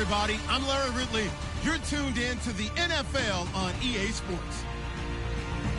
everybody. I'm Larry Ridley. You're tuned in to the NFL on EA Sports.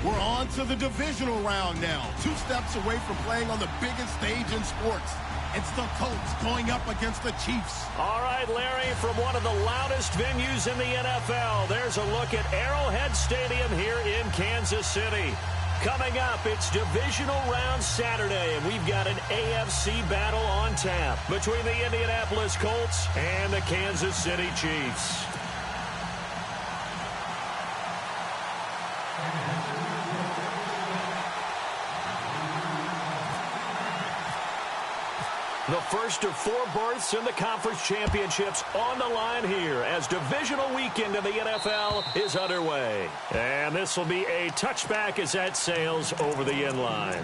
We're on to the divisional round now. 2 steps away from playing on the biggest stage in sports. It's the Colts going up against the Chiefs. All right, Larry, from one of the loudest venues in the NFL, there's a look at Arrowhead Stadium here in Kansas City. Coming up, it's divisional round Saturday, and we've got an AFC battle on tap between the Indianapolis Colts and the Kansas City Chiefs. The first of 4 berths in the conference championships on the line here as divisional weekend in the NFL is underway. And this will be a touchback as that sails over the end line.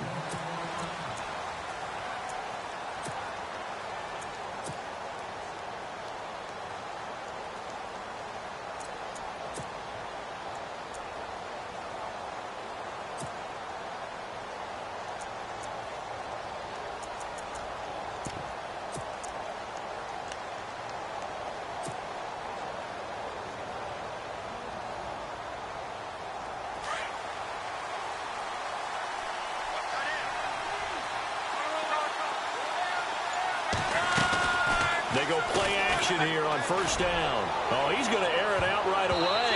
They go play action here on first down. Oh, he's going to air it out right away.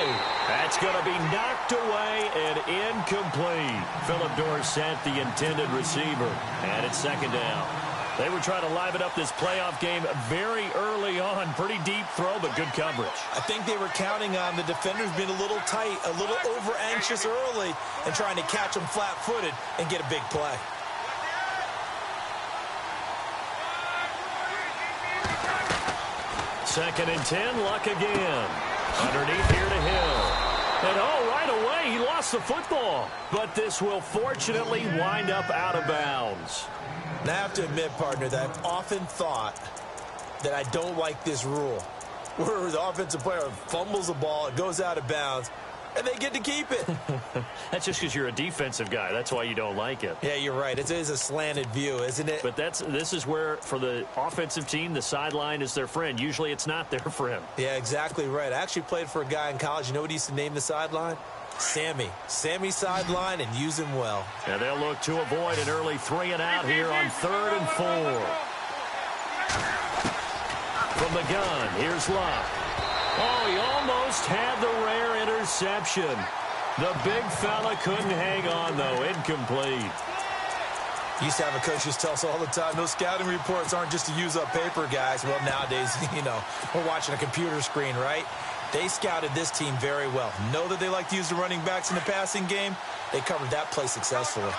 That's going to be knocked away and incomplete. Phillip Dorsett, the intended receiver. And it's second down. They were trying to liven up this playoff game very early on. Pretty deep throw, but good coverage. I think they were counting on the defenders being a little tight, a little over-anxious early, and trying to catch them flat-footed and get a big play. Second and 10, Luck again. Underneath here to Hill. And oh, right away, he lost the football. But this will fortunately wind up out of bounds. Now, I have to admit, partner, that I've often thought that I don't like this rule, where the offensive player fumbles the ball, it goes out of bounds, and they get to keep it. That's just because you're a defensive guy. That's why you don't like it. Yeah, you're right. It is a slanted view, isn't it? But this is where, for the offensive team, the sideline is their friend. Usually it's not their friend. Yeah, exactly right. I actually played for a guy in college. You know what he used to name the sideline? Sammy. Sammy sideline, and use him well. And they'll look to avoid an early 3 and out here on 3rd and 4. From the gun, here's Luck. Oh, he almost had the rare interception. The big fella couldn't hang on, though. Incomplete. Used to have a coach just tell us all the time, those scouting reports aren't just to use up paper, guys. Well, nowadays, we're watching a computer screen, right? They scouted this team very well. Know that they like to use the running backs in the passing game. They covered that play successfully.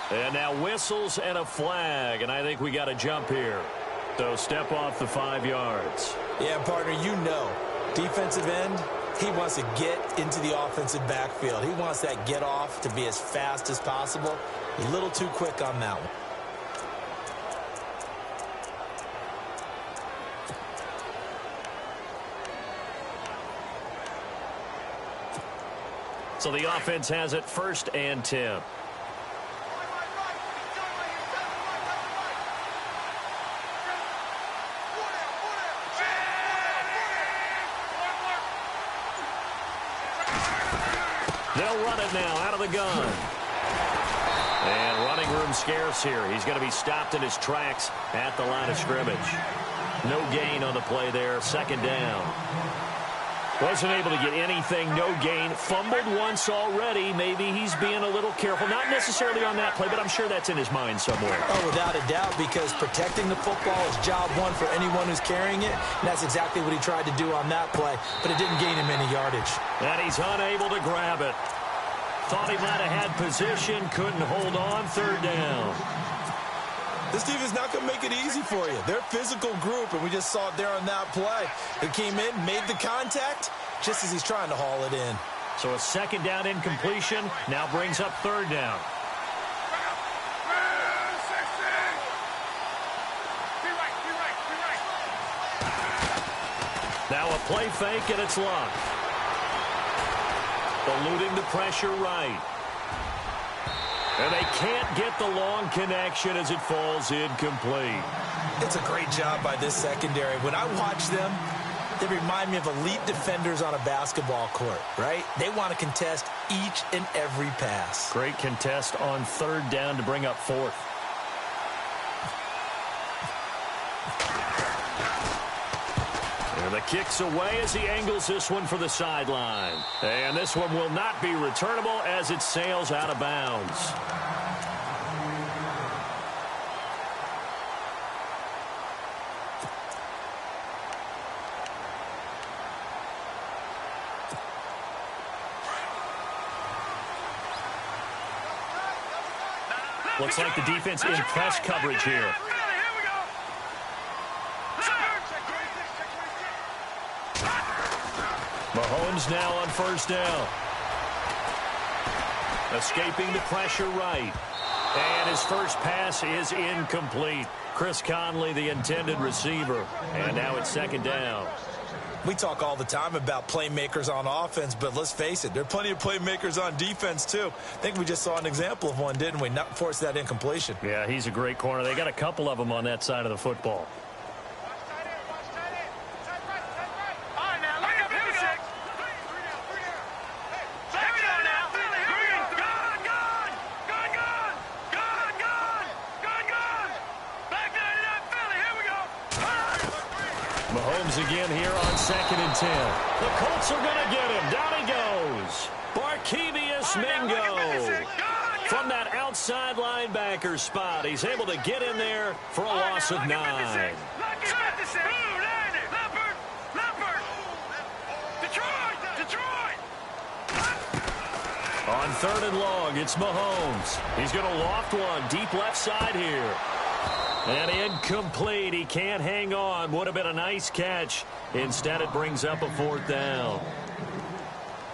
And now whistles and a flag, and I think we got a jump here. So step off the 5 yards. Yeah, partner, defensive end, he wants to get into the offensive backfield. He wants that get off to be as fast as possible. A little too quick on that one. So the offense has it 1st and 10. They'll run it now out of the gun. And running room scarce here. He's going to be stopped in his tracks at the line of scrimmage. No gain on the play there. 2nd down. Wasn't able to get anything. No gain. Fumbled once already. Maybe he's being a little careful. Not necessarily on that play, but I'm sure that's in his mind somewhere. Oh, without a doubt, because protecting the football is job one for anyone who's carrying it. And that's exactly what he tried to do on that play, but it didn't gain him any yardage. And he's unable to grab it. Thought he might have had position. Couldn't hold on. 3rd down. This team is not going to make it easy for you. They're a physical group, and we just saw it there on that play. He came in, made the contact, just as he's trying to haul it in. So a 2nd down incompletion now brings up 3rd down. Now a play fake, and it's Luck. Eluding the pressure right. And they can't get the long connection as it falls incomplete. It's a great job by this secondary. When I watch them, they remind me of elite defenders on a basketball court, right? They want to contest each and every pass. Great contest on third down to bring up fourth. And the kick's away as he angles this one for the sideline. And this one will not be returnable as it sails out of bounds. Looks like the defense in press coverage here. Mahomes now on first down. Escaping the pressure right. And his first pass is incomplete. Chris Conley, the intended receiver. And now it's second down. We talk all the time about playmakers on offense, but let's face it, there are plenty of playmakers on defense, too. I think we just saw an example of one, didn't we? Not force that incompletion. Yeah, he's a great corner. They got a couple of them on that side of the football. Mahomes again here on 2nd and 10. The Colts are going to get him. Down he goes. Barkevious Mingo. From that outside linebacker spot, he's able to get in there for a loss of 9. On 3rd and long, it's Mahomes. He's going to loft one deep left side here. And incomplete. He can't hang on. Would have been a nice catch. Instead, it brings up a 4th down.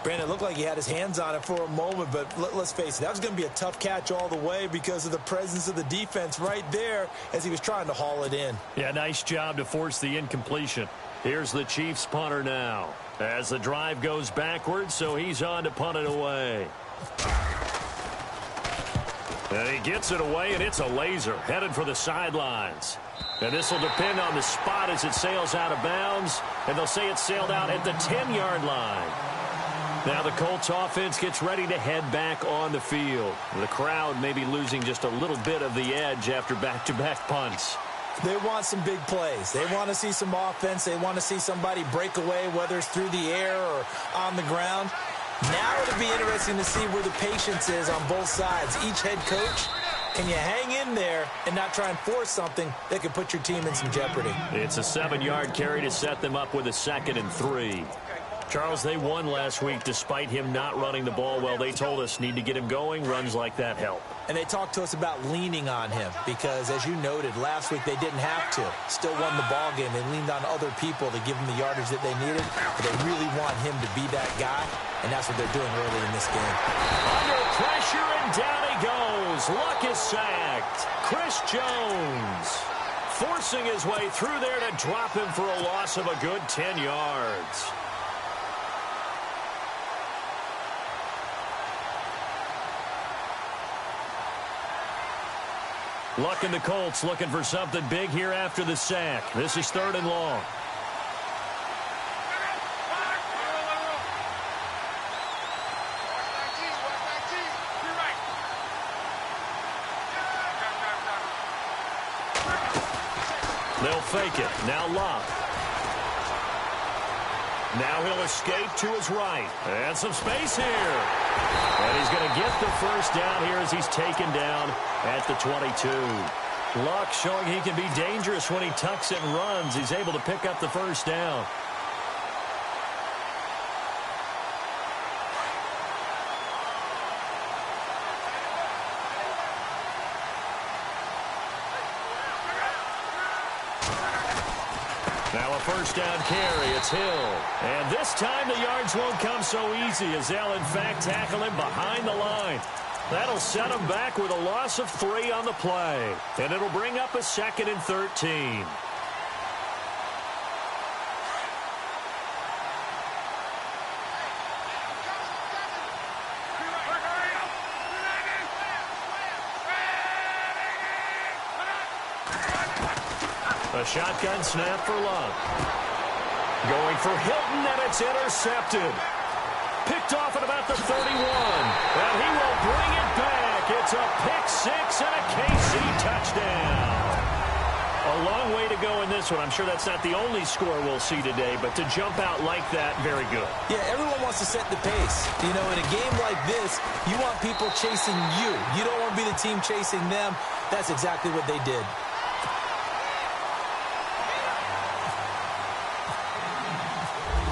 Brandon, it looked like he had his hands on it for a moment, but let's face it, that was going to be a tough catch all the way because of the presence of the defense right there as he was trying to haul it in. Yeah, nice job to force the incompletion. Here's the Chiefs punter now as the drive goes backwards, so he's on to punt it away. And he gets it away, and it's a laser headed for the sidelines. And this will depend on the spot as it sails out of bounds, and they'll say it sailed out at the 10-yard line. Now the Colts offense gets ready to head back on the field. The crowd may be losing just a little bit of the edge after back-to-back punts. They want some big plays. They want to see some offense. They want to see somebody break away, whether it's through the air or on the ground. Now it'll be interesting to see where the patience is on both sides. Each head coach, can you hang in there and not try and force something that could put your team in some jeopardy? It's a 7-yard carry to set them up with a 2nd and 3. Charles, they won last week despite him not running the ball well. They told us need to get him going. Runs like that help. And they talked to us about leaning on him because, as you noted, last week they didn't have to. Still won the ball game. They leaned on other people to give them the yardage that they needed. But they really want him to be that guy, and that's what they're doing early in this game. Under pressure, and down he goes. Luck is sacked. Chris Jones forcing his way through there to drop him for a loss of a good 10 yards. Luck and the Colts looking for something big here after the sack. This is 3rd and long. They'll fake it. Now Luck. Now he'll escape to his right. And some space here. And he's going to get the first down here as he's taken down at the 22. Luck showing he can be dangerous when he tucks it and runs. He's able to pick up the first down. Now a first down carry. It's Hill. And this time the yards won't come so easy as they'll, in fact, tackle him behind the line. That'll set him back with a loss of 3 on the play. And it'll bring up a 2nd and 13. A shotgun snap for Love. Going for Hilton, and it's intercepted. Picked off at about the 31. And he will bring it back. It's a pick six and a KC touchdown. A long way to go in this one. I'm sure that's not the only score we'll see today, but to jump out like that, very good. Yeah, everyone wants to set the pace. You know, in a game like this, you want people chasing you. You don't want to be the team chasing them. That's exactly what they did.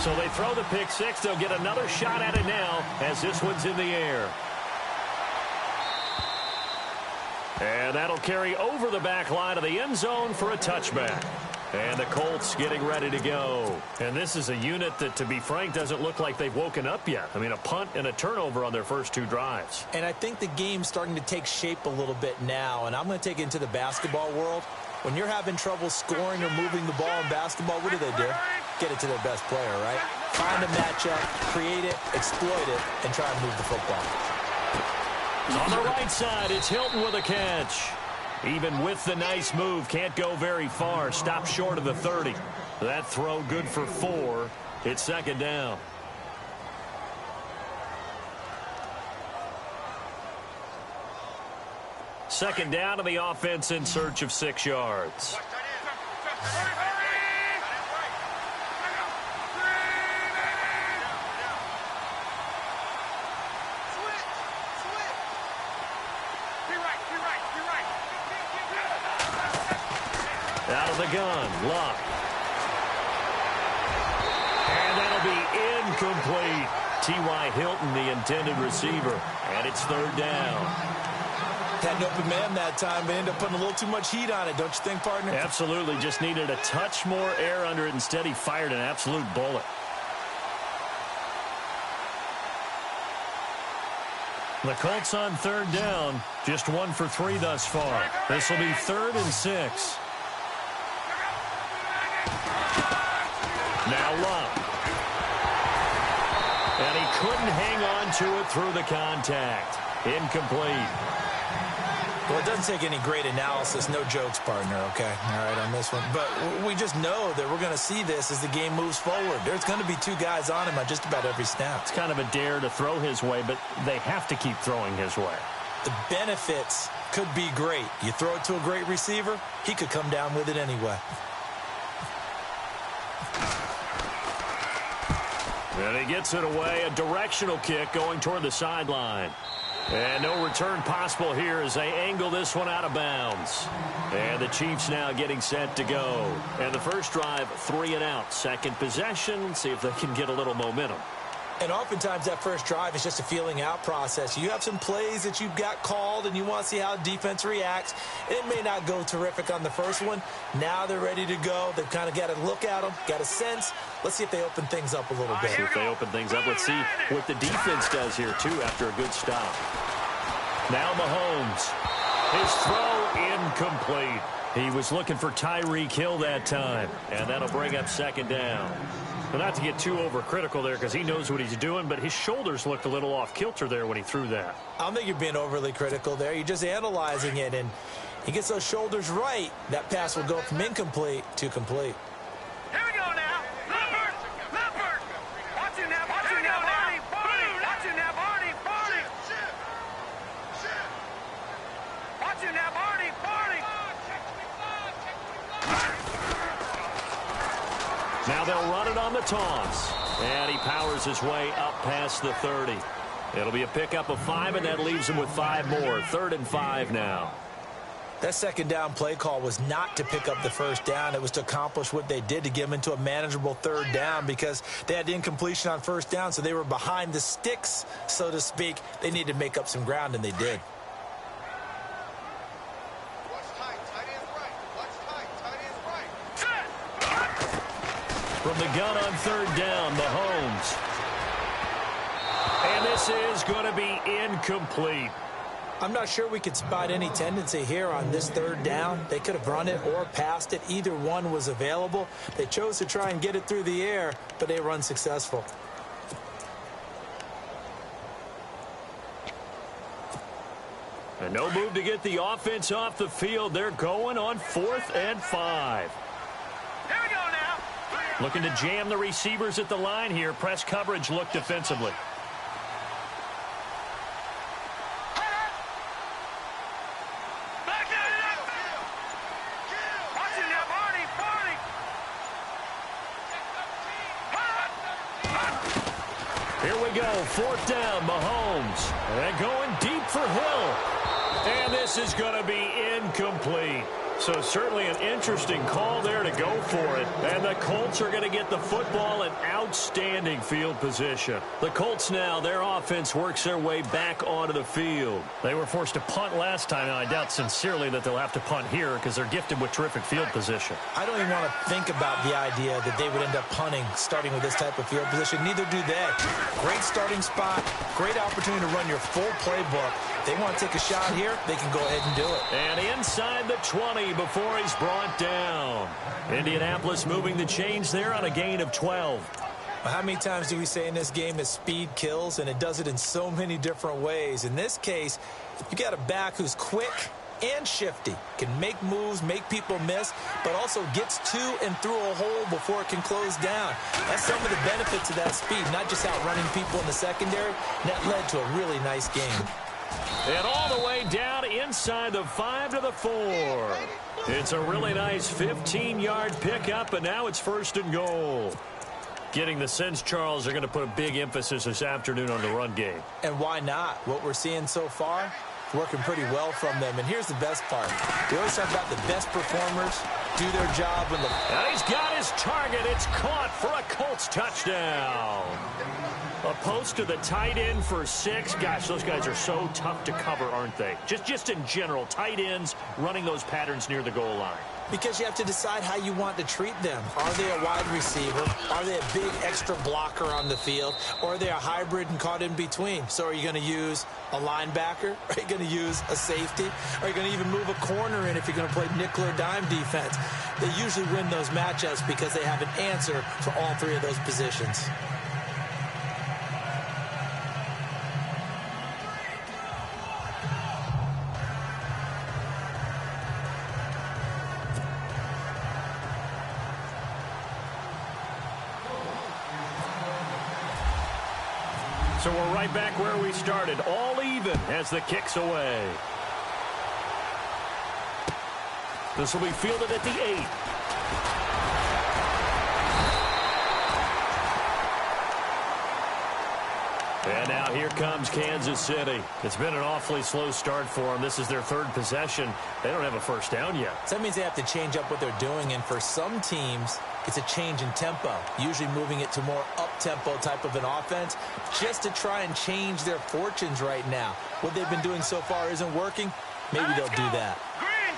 So they throw the pick six. They'll get another shot at it now as this one's in the air. And that'll carry over the back line of the end zone for a touchback. And the Colts getting ready to go. And this is a unit that, to be frank, doesn't look like they've woken up yet. I mean, a punt and a turnover on their first two drives. And I think the game's starting to take shape a little bit now. And I'm going to take it into the basketball world. When you're having trouble scoring or moving the ball in basketball, what do? Get it to their best player, right? Find a matchup, create it, exploit it, and try and move the football. On the right side, it's Hilton with a catch. Even with the nice move, can't go very far. Stop short of the 30. That throw good for 4. It's second down. Second down to the offense in search of 6 yards. Out of the gun, Luck. And that'll be incomplete. T.Y. Hilton, the intended receiver. And it's third down. Had an open man that time, but ended up putting a little too much heat on it, don't you think, partner? Absolutely. Just needed a touch more air under it. Instead, he fired an absolute bullet. The Colts on third down. Just 1 for 3 thus far. This will be 3rd and 6. Now Love. And he couldn't hang on to it through the contact. Incomplete. Well, it doesn't take any great analysis. No jokes, partner, okay? All right, on this one. But we just know that we're going to see this as the game moves forward. There's going to be 2 guys on him on just about every snap. It's kind of a dare to throw his way, but they have to keep throwing his way. The benefits could be great. You throw it to a great receiver, he could come down with it anyway. And he gets it away. A directional kick going toward the sideline. And no return possible here as they angle this one out of bounds. And the Chiefs now getting set to go. And the first drive, 3 and out. Second possession, see if they can get a little momentum. And oftentimes that first drive is just a feeling out process. You have some plays that you've got called and you want to see how defense reacts. It may not go terrific on the first one. Now they're ready to go. They've kind of got to look at them, got a sense. Let's see if they open things up a little bit. See if they open things up. Let's see what the defense does here, too, after a good stop. Now Mahomes. His throw incomplete. He was looking for Tyreek Hill that time. And that'll bring up second down. Well, not to get too overcritical there because he knows what he's doing, but his shoulders looked a little off kilter there when he threw that. I don't think you're being overly critical there. You're just analyzing it, and he gets those shoulders right. That pass will go from incomplete to complete. Here we go now. Leopard. Watch it now. Barney. Watch it now, Barney. Watch it now, Barney. Now they'll run it on the toss. And he powers his way up past the 30. It'll be a pickup of 5, and that leaves him with 5 more. 3rd and 5 now. That second down play call was not to pick up the first down. It was to accomplish what they did to get them into a manageable 3rd down because they had incompletion on first down, so they were behind the sticks, so to speak. They needed to make up some ground, and they did. From the gun on 3rd down, Mahomes. And this is going to be incomplete. I'm not sure we could spot any tendency here on this 3rd down. They could have run it or passed it. Either one was available. They chose to try and get it through the air, but they were unsuccessful. And no move to get the offense off the field. They're going on 4th and 5. Looking to jam the receivers at the line here. Press coverage look defensively. Here we go, 4th down, Mahomes. And going deep for Hill. And this is going to be incomplete. So certainly an interesting call there to go for it. And the Colts are going to get the football in outstanding field position. The Colts now, their offense works their way back onto the field. They were forced to punt last time, and I doubt sincerely that they'll have to punt here because they're gifted with terrific field position. I don't even want to think about the idea that they would end up punting starting with this type of field position. Neither do they. Great starting spot, great opportunity to run your full playbook. If they want to take a shot here, they can go ahead and do it. And inside the 20 before he's brought down. Indianapolis moving the chains there on a gain of 12. Well, how many times do we say in this game that speed kills, and it does it in so many different ways? In this case, you got a back who's quick and shifty, can make moves, make people miss, but also gets to and through a hole before it can close down. That's some of the benefits of that speed, not just outrunning people in the secondary. That led to a really nice game. And all the way down inside the 5 to the 4. It's a really nice 15-yard pickup, and now it's 1st and goal. Getting the sense, Charles, they're going to put a big emphasis this afternoon on the run game. And why not? What we're seeing so far, working pretty well from them. And here's the best part. We always talk about the best performers do their job when the... And he's got his target. It's caught for a Colts touchdown. A post to the tight end for 6. Gosh, those guys are so tough to cover, aren't they? Just in general, tight ends running those patterns near the goal line. Because you have to decide how you want to treat them. Are they a wide receiver? Are they a big extra blocker on the field? Or are they a hybrid and caught in between? So are you going to use a linebacker? Are you going to use a safety? Are you going to even move a corner in if you're going to play nickel or dime defense? They usually win those matchups because they have an answer for all 3 of those positions. So we're right back where we started, all even as the kick's away. This will be fielded at the 8. And now here comes Kansas City. It's been an awfully slow start for them. This is their 3rd possession. They don't have a first down yet. So that means they have to change up what they're doing, and for some teams, it's a change in tempo, usually moving it to more up-tempo type of an offense just to try and change their fortunes right now. What they've been doing so far isn't working. Maybe they'll do that. Green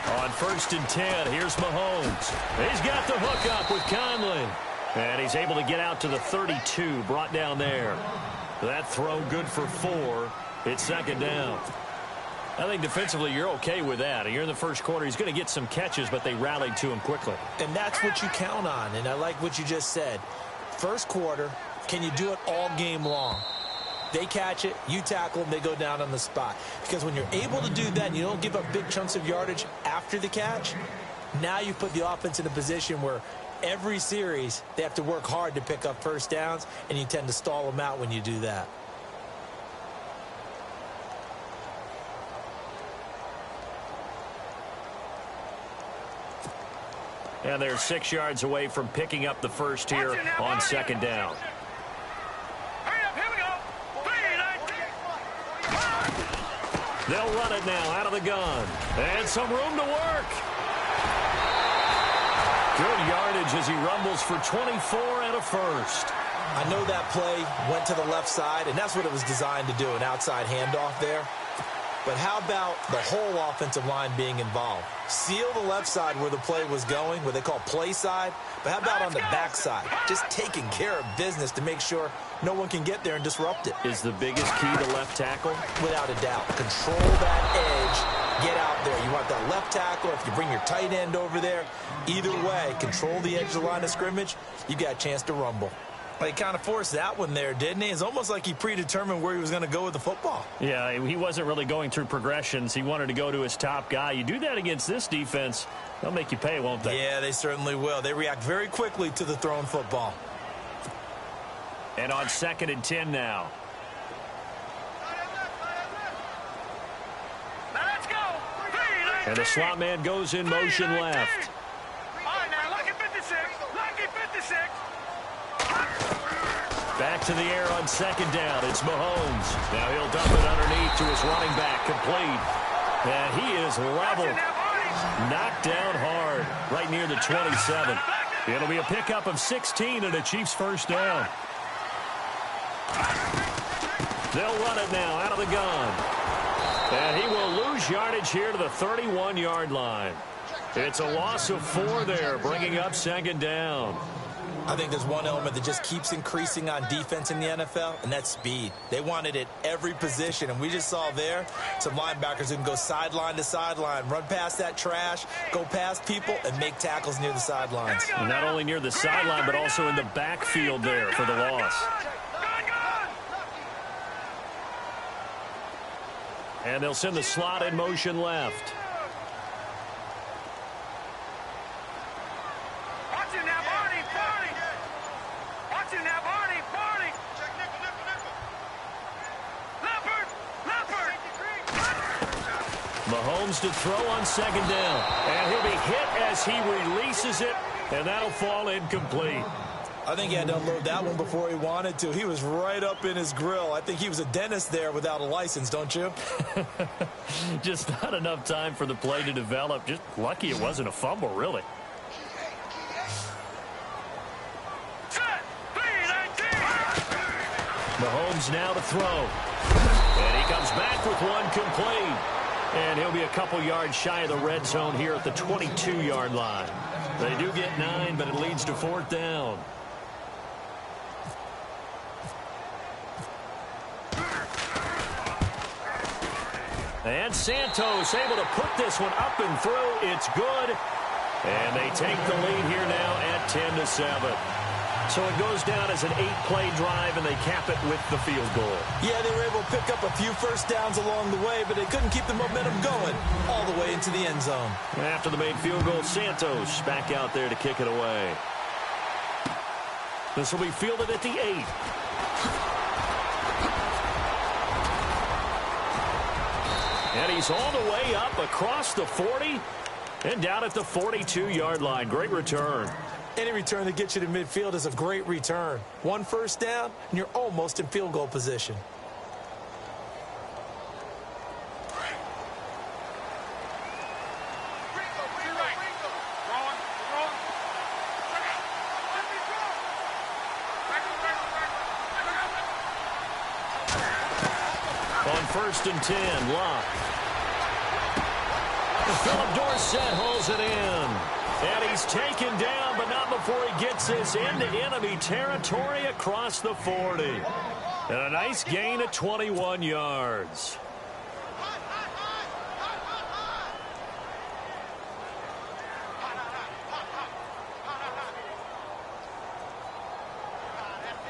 39. On 1st and 10, here's Mahomes. He's got the hook up with Conley. And he's able to get out to the 32, brought down there. That throw good for 4. It's 2nd down. I think defensively you're okay with that. You're in the first quarter. He's going to get some catches, but they rallied to him quickly. And that's what you count on, and I like what you just said. First quarter, can you do it all game long? They catch it, you tackle them, they go down on the spot. Because when you're able to do that and you don't give up big chunks of yardage after the catch, now you put the offense in a position where every series they have to work hard to pick up first downs, and you tend to stall them out when you do that. And they're 6 yards away from picking up the first here on 2nd down. Hurry up, here we go. 3, 9. They'll run it now out of the gun. And some room to work. Good yardage as he rumbles for 24 and a first. I know that play went to the left side, and that's what it was designed to do, an outside handoff there. But how about the whole offensive line being involved? Seal the left side where the play was going, what they call play side. But how about on the back side? Just taking care of business to make sure no one can get there and disrupt it. Is the biggest key to left tackle? Without a doubt. Control that edge. Get out there. You want that left tackle, if you bring your tight end over there. Either way, control the edge of the line of scrimmage. You got a chance to rumble. He kind of forced that one there, didn't he? It's almost like he predetermined where he was going to go with the football. Yeah, he wasn't really going through progressions. He wanted to go to his top guy. You do that against this defense, they'll make you pay, won't they? Yeah, they certainly will. They react very quickly to the thrown football. And on 2nd and 10 now. Let's go. And the slot man goes in motion left. All right, now, lucky 56. Lucky 56. Back to the air on 2nd down. It's Mahomes. Now he'll dump it underneath to his running back. Complete. And he is leveled. Knocked down hard. Right near the 27. It'll be a pickup of 16 and a Chiefs first down. They'll run it now out of the gun. And he will lose yardage here to the 31-yard line. It's a loss of 4 there, bringing up 2nd down. I think there's one element that just keeps increasing on defense in the NFL, and that's speed. They want it at every position, and we just saw there some linebackers who can go sideline to sideline, run past that trash, go past people, and make tackles near the sidelines. And not only near the sideline, but also in the backfield there for the loss. And they'll send the slot in motion left. Mahomes to throw on 2nd down. And he'll be hit as he releases it, and that'll fall incomplete. I think he had to unload that one before he wanted to. He was right up in his grill. I think he was a dentist there without a license, don't you? Just not enough time for the play to develop. Just lucky it wasn't a fumble, really. Mahomes now to throw. And he comes back with one complete. And he'll be a couple yards shy of the red zone here at the 22-yard line. They do get 9, but it leads to 4th down. And Santos able to put this one up and through. It's good. And they take the lead here now at 10-7. So it goes down as an 8-play drive, and they cap it with the field goal. Yeah, they were able to pick up a few first downs along the way, but they couldn't keep the momentum going all the way into the end zone. After the made field goal, Santos back out there to kick it away. This will be fielded at the 8. And he's all the way up across the 40 and down at the 42-yard line. Great return. Any return that gets you to midfield is a great return. 1 first down, and you're almost in field goal position. On 1st and 10, Locke. Philip Dorsett holds it in. And he's taken down, but not before he gets this into enemy territory across the 40. And a nice gain of 21 yards.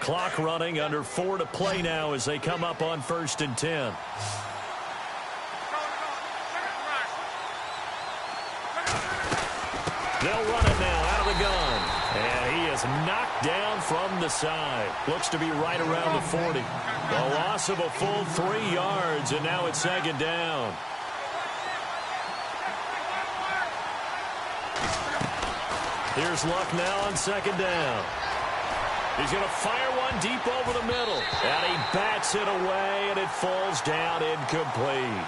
Clock running, under 4 to play now as they come up on 1st and 10. They'll run it now out of the gun. And he is knocked down from the side. Looks to be right around the 40. A loss of a full 3 yards, and now it's 2nd down. Here's Luck now on 2nd down. He's going to fire one deep over the middle. And he bats it away, and it falls down incomplete.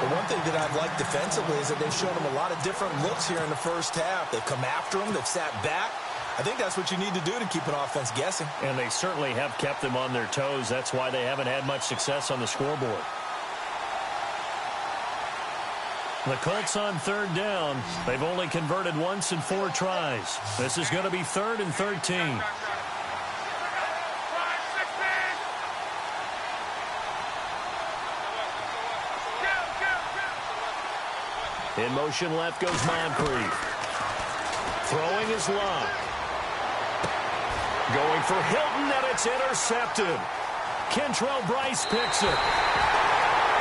The one thing that I've liked defensively is that they've shown him a lot of different looks here in the first half. They've come after him. They've sat back. I think that's what you need to do to keep an offense guessing. And they certainly have kept them on their toes. That's why they haven't had much success on the scoreboard. The Colts on 3rd down. They've only converted once in 4 tries. This is going to be 3rd and 13. In motion left goes Moncrief. Throwing his Luck. Going for Hilton, and it's intercepted. Kentrell Bryce picks it.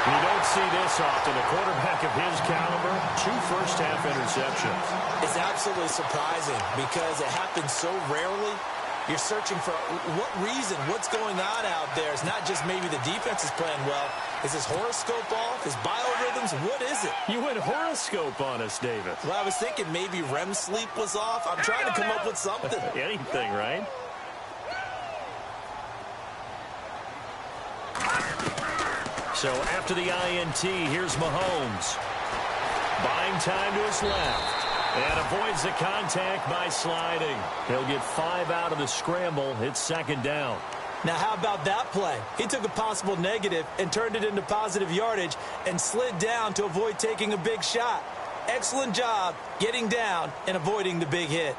You don't see this often. A quarterback of his caliber, 2 first-half interceptions. It's absolutely surprising because it happens so rarely. You're searching for what reason, what's going on out there. It's not just maybe the defense is playing well. Is his horoscope off? His biorhythms? What is it? You went horoscope on us, David. Well, I was thinking maybe REM sleep was off. I'm trying to come up with something. Anything, right? So after the INT, here's Mahomes. Buying time to his left. And avoids the contact by sliding. He'll get 5 out of the scramble. It's second down. Now, how about that play? He took a possible negative and turned it into positive yardage and slid down to avoid taking a big shot. Excellent job getting down and avoiding the big hit.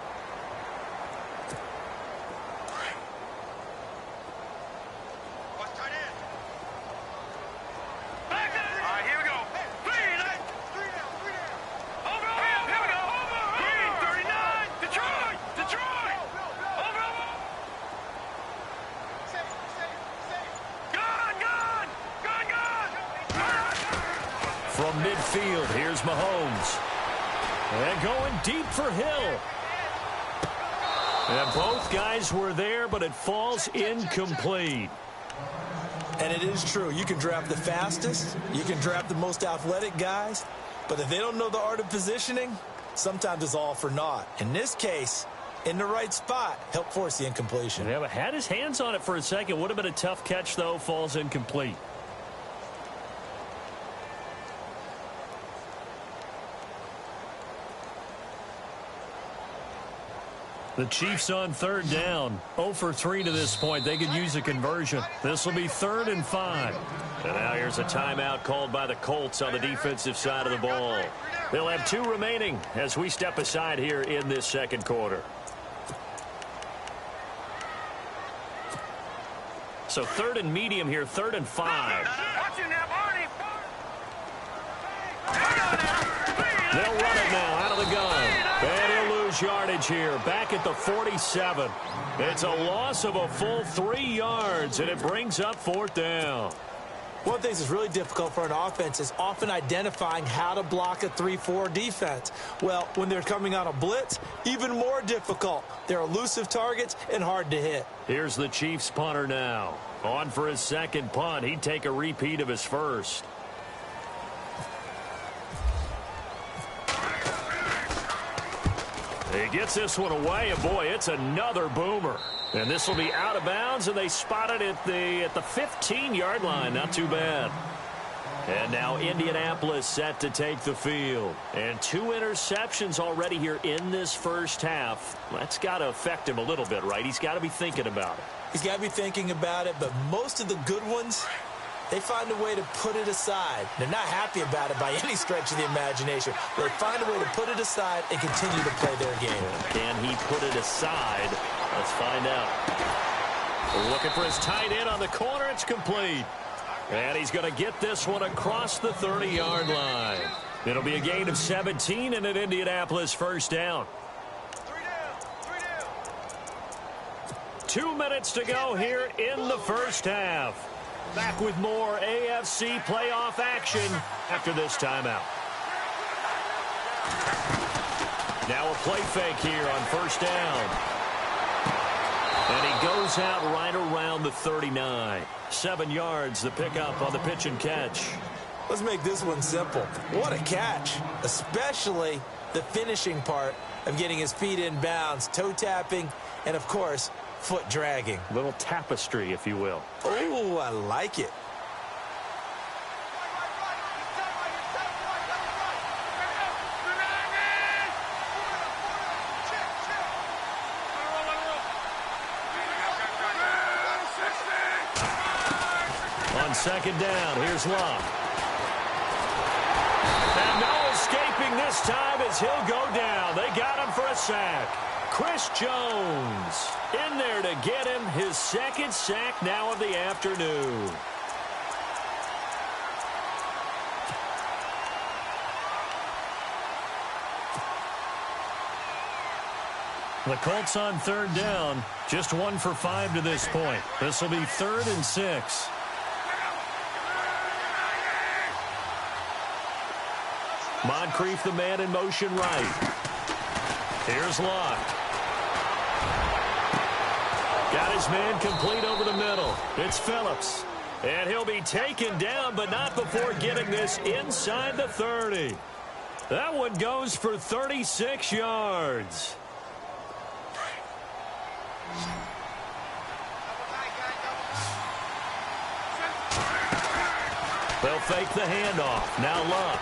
From midfield, here's Mahomes. And going deep for Hill. And both guys were there, but it falls incomplete. And it is true. You can draft the fastest. You can draft the most athletic guys. But if they don't know the art of positioning, sometimes it's all for naught. In this case, in the right spot, helped force the incompletion. Yeah, but had his hands on it for a second. Would have been a tough catch, though. Falls incomplete. The Chiefs on third down. 0 for 3 to this point. They could use a conversion. This will be 3rd and 5. And now here's a timeout called by the Colts on the defensive side of the ball. They'll have 2 remaining as we step aside here in this second quarter. So 3rd and medium here, 3rd and 5. They'll run it now out of the gun. And he'll lose yardage here. Back at the 47. It's a loss of a full 3 yards, and it brings up 4th down. One thing that's really difficult for an offense is often identifying how to block a 3-4 defense. Well, when they're coming on a blitz, even more difficult. They're elusive targets and hard to hit. Here's the Chiefs punter now. On for his second punt. He'd take a repeat of his first. He gets this one away, and boy, it's another boomer. And this will be out of bounds, and they spot it at the 15-yard line. Not too bad. And now Indianapolis set to take the field. And 2 interceptions already here in this first half. That's got to affect him a little bit, right? He's got to be thinking about it. He's got to be thinking about it, but most of the good ones, they find a way to put it aside. They're not happy about it by any stretch of the imagination. They find a way to put it aside and continue to play their game. Can he put it aside? Let's find out. Looking for his tight end on the corner. It's complete. And he's going to get this one across the 30-yard line. It'll be a gain of 17 and an Indianapolis first down. 2 minutes to go here in the first half. Back with more AFC playoff action after this timeout. Now a play fake here on first down. And he goes out right around the 39. 7 yards, the pickup on the pitch and catch. Let's make this one simple. What a catch, especially the finishing part of getting his feet in bounds, toe tapping, and, of course, foot dragging. Little tapestry, if you will. Oh, I like it. On second down, here's Locke. And no escaping this time as he'll go down. They got him for a sack. Chris Jones in there to get him his second sack now of the afternoon. The Colts on third down, just 1 for 5 to this point. This will be 3rd and 6. Moncrief, the man in motion right. Here's Locke. Got his man complete over the middle. It's Phillips. And he'll be taken down, but not before getting this inside the 30. That one goes for 36 yards. They'll fake the handoff. Now Locke.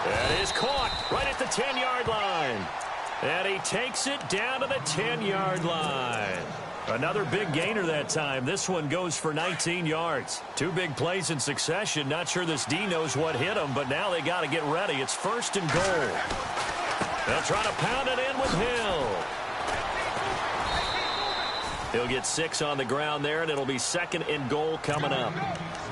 That is caught right at the 10-yard line. And he takes it down to the 10-yard line. Another big gainer that time. This one goes for 19 yards. 2 big plays in succession. Not sure this D knows what hit him, but now they got to get ready. It's 1st and goal. They'll try to pound it in with Hill. He'll get 6 on the ground there, and it'll be 2nd and goal coming up.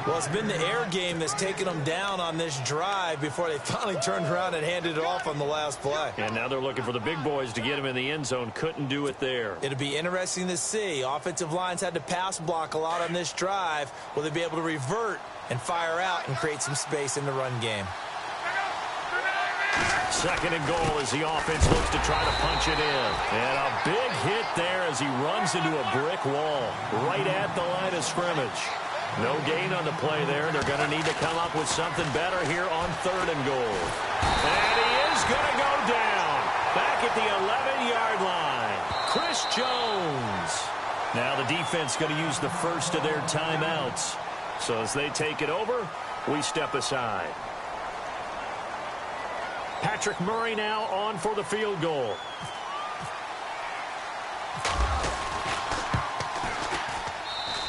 Well, it's been the air game that's taken them down on this drive before they finally turned around and handed it off on the last play. And now they're looking for the big boys to get him in the end zone. Couldn't do it there. It'll be interesting to see. Offensive lines had to pass block a lot on this drive. Will they be able to revert and fire out and create some space in the run game? 2nd and goal as the offense looks to try to punch it in. And a big hit there as he runs into a brick wall right at the line of scrimmage. No gain on the play there. They're going to need to come up with something better here on 3rd and goal. And he is going to go down back at the 11-yard line. Chris Jones. Now the defense going to use the first of their timeouts. So as they take it over, we step aside. Patrick Murray now on for the field goal.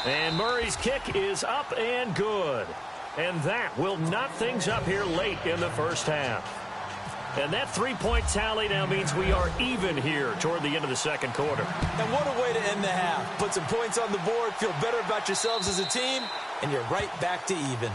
And Murray's kick is up and good. And that will knot things up here late in the first half. And that 3-point tally now means we are even here toward the end of the 2nd quarter. And what a way to end the half. Put some points on the board, feel better about yourselves as a team, and you're right back to even.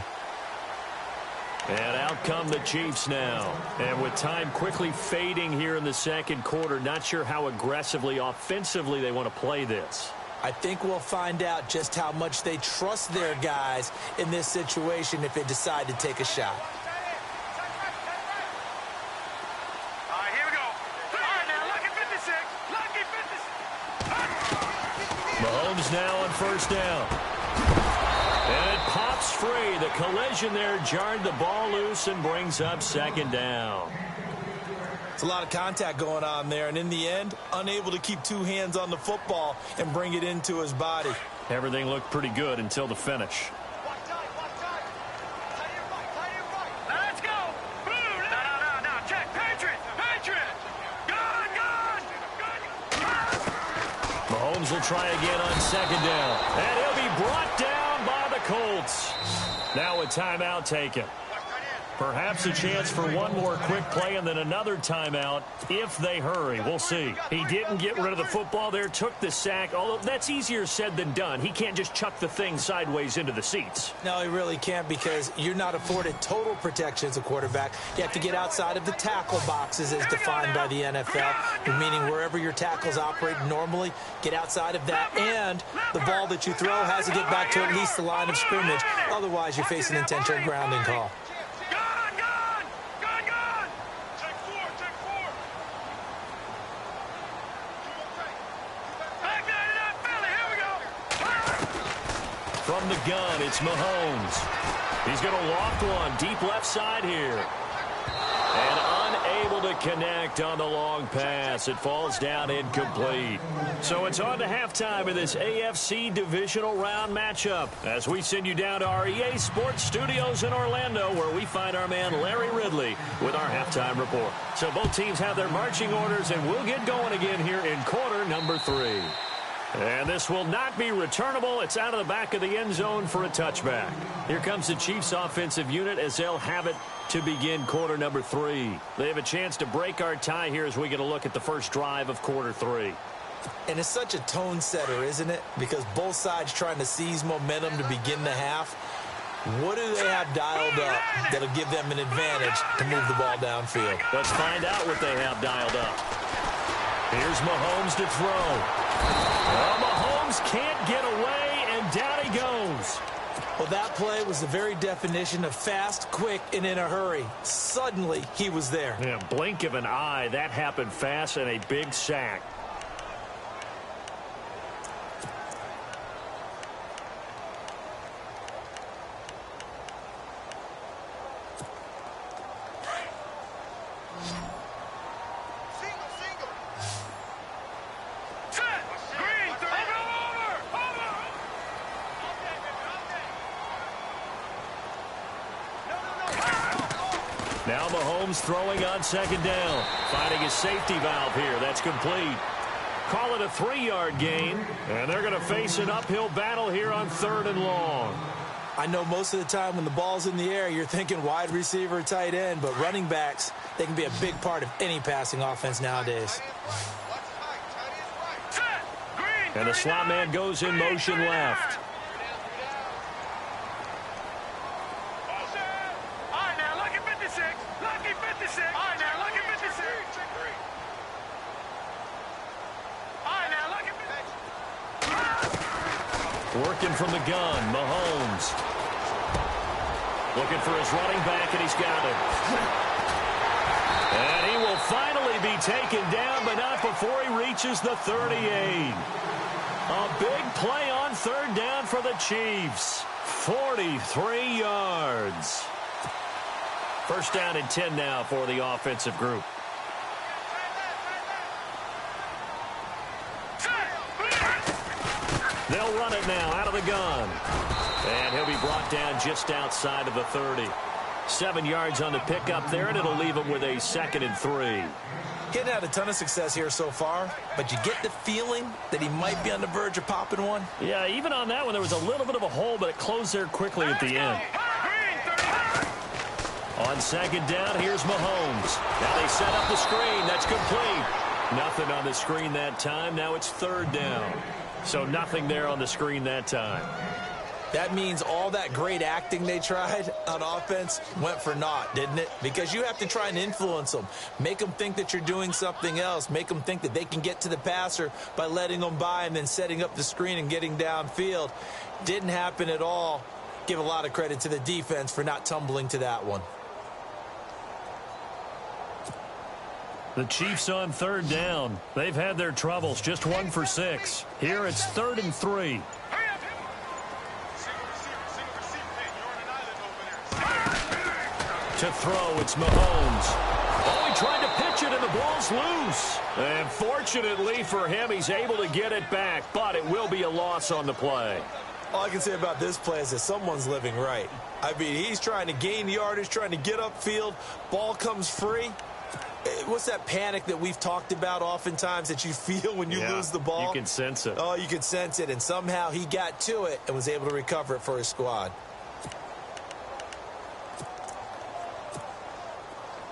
And out come the Chiefs now. And with time quickly fading here in the 2nd quarter, not sure how aggressively, offensively they want to play this. I think we'll find out just how much they trust their guys in this situation if they decide to take a shot. All right, here we go. All right, now, lucky 56. Lucky 56. Mahomes now on 1st down. And it pops free. The collision there jarred the ball loose and brings up 2nd down. It's a lot of contact going on there, and in the end, unable to keep 2 hands on the football and bring it into his body. Everything looked pretty good until the finish. Let's go. Boom. No. Check. Patriot. Gun. Mahomes will try again on 2nd down. And he'll be brought down by the Colts. Now a timeout taken. Perhaps a chance for one more quick play and then another timeout if they hurry. We'll see. He didn't get rid of the football there, took the sack, although that's easier said than done. He can't just chuck the thing sideways into the seats. No, he really can't because you're not afforded total protection as a quarterback. You have to get outside of the tackle boxes as defined by the NFL, meaning wherever your tackles operate normally, get outside of that, and the ball that you throw has to get back to at least the line of scrimmage. Otherwise, you're facing an intentional grounding call. From the gun, it's Mahomes. He's going to loft one deep left side here. And unable to connect on the long pass. It falls down incomplete. So it's on to halftime of this AFC divisional round matchup as we send you down to our EA Sports Studios in Orlando where we find our man Larry Ridley with our halftime report. So both teams have their marching orders and we'll get going again here in quarter number 3. And this will not be returnable. It's out of the back of the end zone for a touchback. Here comes the Chiefs offensive unit as they'll have it to begin quarter number 3. They have a chance to break our tie here as we get a look at the first drive of quarter 3. And it's such a tone setter, isn't it? Because both sides trying to seize momentum to begin the half. What do they have dialed up that'll give them an advantage to move the ball downfield? Let's find out what they have dialed up. Here's Mahomes to throw. Well, Mahomes can't get away, and down he goes. Well, that play was the very definition of fast, quick, and in a hurry. Suddenly, he was there. Yeah, blink of an eye. That happened fast, and a big sack. Now Mahomes throwing on second down. Finding his safety valve here. That's complete. Call it a 3-yard gain. And they're going to face an uphill battle here on 3rd and long. I know most of the time when the ball's in the air, you're thinking wide receiver, tight end. But running backs, they can be a big part of any passing offense nowadays. And the slot man goes in motion left. Working from the gun, Mahomes. Looking for his running back, and he's got him. And he will finally be taken down, but not before he reaches the 38. A big play on 3rd down for the Chiefs. 43 yards. 1st down and 10 now for the offensive group. They'll run it now out of the gun. And he'll be brought down just outside of the 30. 7 yards on the pickup there, and it'll leave him with a 2nd and 3. He hadn't had a ton of success here so far, but you get the feeling that he might be on the verge of popping one. Yeah, even on that one, there was a little bit of a hole, but it closed there quickly at the end. On 2nd down, here's Mahomes. Now they set up the screen. That's complete. Nothing on the screen that time. Now it's 3rd down. So nothing there on the screen that time. That means all that great acting they tried on offense went for naught, didn't it? Because you have to try and influence them. Make them think that you're doing something else. Make them think that they can get to the passer by letting them by and then setting up the screen and getting downfield. Didn't happen at all. Give a lot of credit to the defense for not tumbling to that one. The Chiefs on 3rd down. They've had their troubles, just 1 for 6. Here it's 3rd and 3. To throw, it's Mahomes. Oh, he tried to pitch it, and the ball's loose. And fortunately for him, he's able to get it back, but it will be a loss on the play. All I can say about this play is that someone's living right. I mean, he's trying to gain yardage, trying to get upfield. Ball comes free. What's that panic that we've talked about oftentimes that you feel when you lose the ball? You can sense it. Oh, you can sense it, and somehow he got to it and was able to recover it for his squad.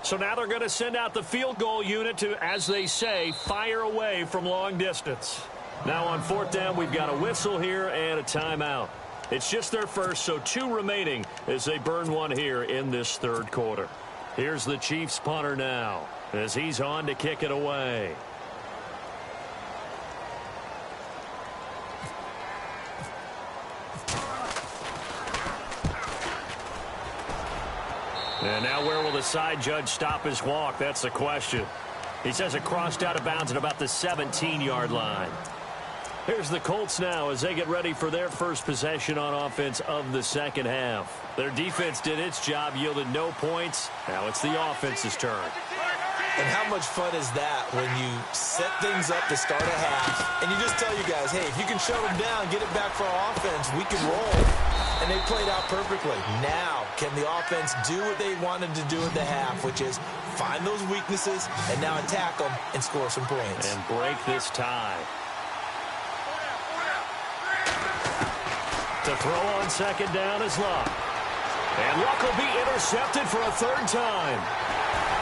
So now they're going to send out the field goal unit to, as they say, fire away from long distance. Now on 4th down, we've got a whistle here and a timeout. It's just their first, so 2 remaining as they burn one here in this 3rd quarter. Here's the Chiefs punter now as he's on to kick it away. And now where will the side judge stop his walk? That's the question. He says it crossed out of bounds at about the 17-yard line. Here's the Colts now as they get ready for their first possession on offense of the 2nd half. Their defense did its job, yielded no points. Now it's the offense's turn. And how much fun is that when you set things up to start a half, and you just tell you guys, hey, if you can shut them down, get it back for our offense, we can roll. And they played out perfectly. Now, can the offense do what they wanted to do at the half, which is find those weaknesses and now attack them and score some points. And break this tie. To throw on 2nd down is Luck. And Luck will be intercepted for a 3rd time.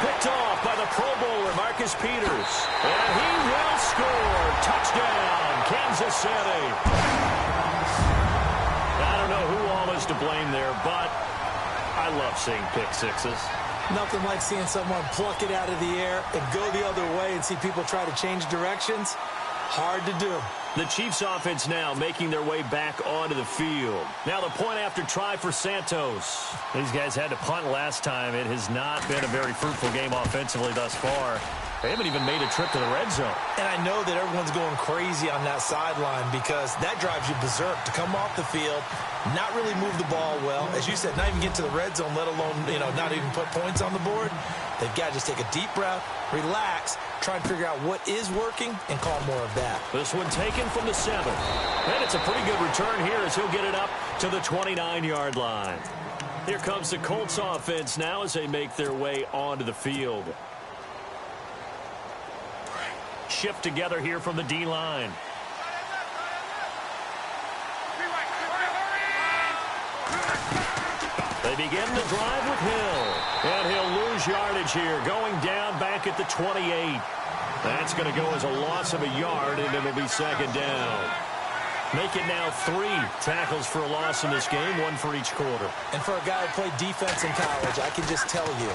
Picked off by the Pro Bowler, Marcus Peters. And he will score. Touchdown, Kansas City. I don't know who all is to blame there, but I love seeing pick sixes. Nothing like seeing someone pluck it out of the air and go the other way and see people try to change directions. Hard to do. The Chiefs offense now making their way back onto the field. Now the point after try for Santos. These guys had to punt last time. It has not been a very fruitful game offensively thus far. They haven't even made a trip to the red zone. And I know that everyone's going crazy on that sideline because that drives you berserk to come off the field, not really move the ball well. As you said, not even get to the red zone, let alone, not even put points on the board. They've got to just take a deep breath, relax, try and figure out what is working, and call more of that. This one taken from the 7. And it's a pretty good return here as he'll get it up to the 29-yard line. Here comes the Colts offense now as they make their way onto the field. Shift together here from the D-line. They begin the drive with Hill. And he'll lose yardage here, going down back at the 28. That's going to go as a loss of a yard, and it'll be second down. Make it now 3 tackles for a loss in this game, 1 for each quarter. And for a guy who played defense in college, I can just tell you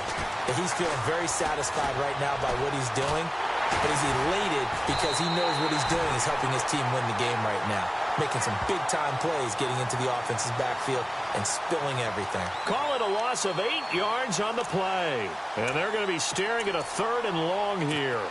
that he's feeling very satisfied right now by what he's doing. But he's elated because he knows what he's doing is helping his team win the game right now. Making some big-time plays, getting into the offense's backfield and spilling everything. Call it a loss of 8 yards on the play. And they're going to be staring at a 3rd and long here.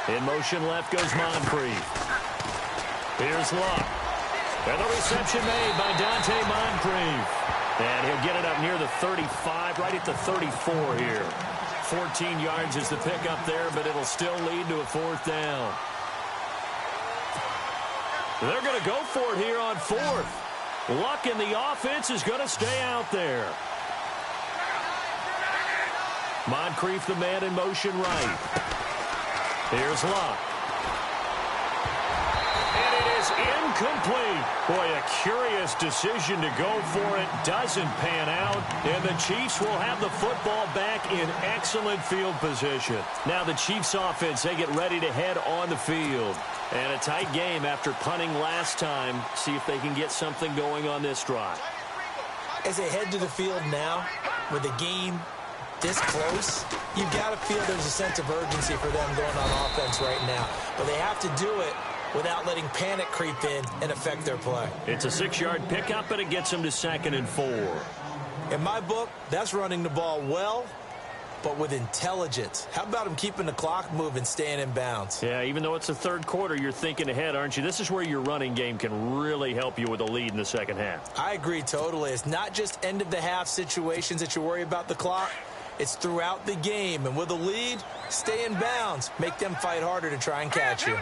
In motion left goes Moncrief. Here's Luck. And the reception made by Dante Moncrief. And he'll get it up near the 35, right at the 34 here. 14 yards is the pickup there, but it'll still lead to a 4th down. They're going to go for it here on 4th. Luck in the offense is going to stay out there. Moncrief, the man in motion right. Here's Luck. And it is incomplete. Boy, a curious decision to go for it. Doesn't pan out. And the Chiefs will have the football back in excellent field position. Now the Chiefs offense, they get ready to head on the field. And a tight game after punting last time. See if they can get something going on this drive. As they head to the field now, with the game this close, you've got to feel there's a sense of urgency for them going on offense right now. But they have to do it without letting panic creep in and affect their play. It's a 6-yard pickup, and it gets them to 2nd and 4. In my book, that's running the ball well, but with intelligence. How about him keeping the clock moving, staying in bounds? Yeah, even though it's the 3rd quarter, you're thinking ahead, aren't you? This is where your running game can really help you with a lead in the second half. I agree totally. It's not just end-of-the-half situations that you worry about the clock. It's throughout the game. And with a lead, stay in bounds. Make them fight harder to try and catch you.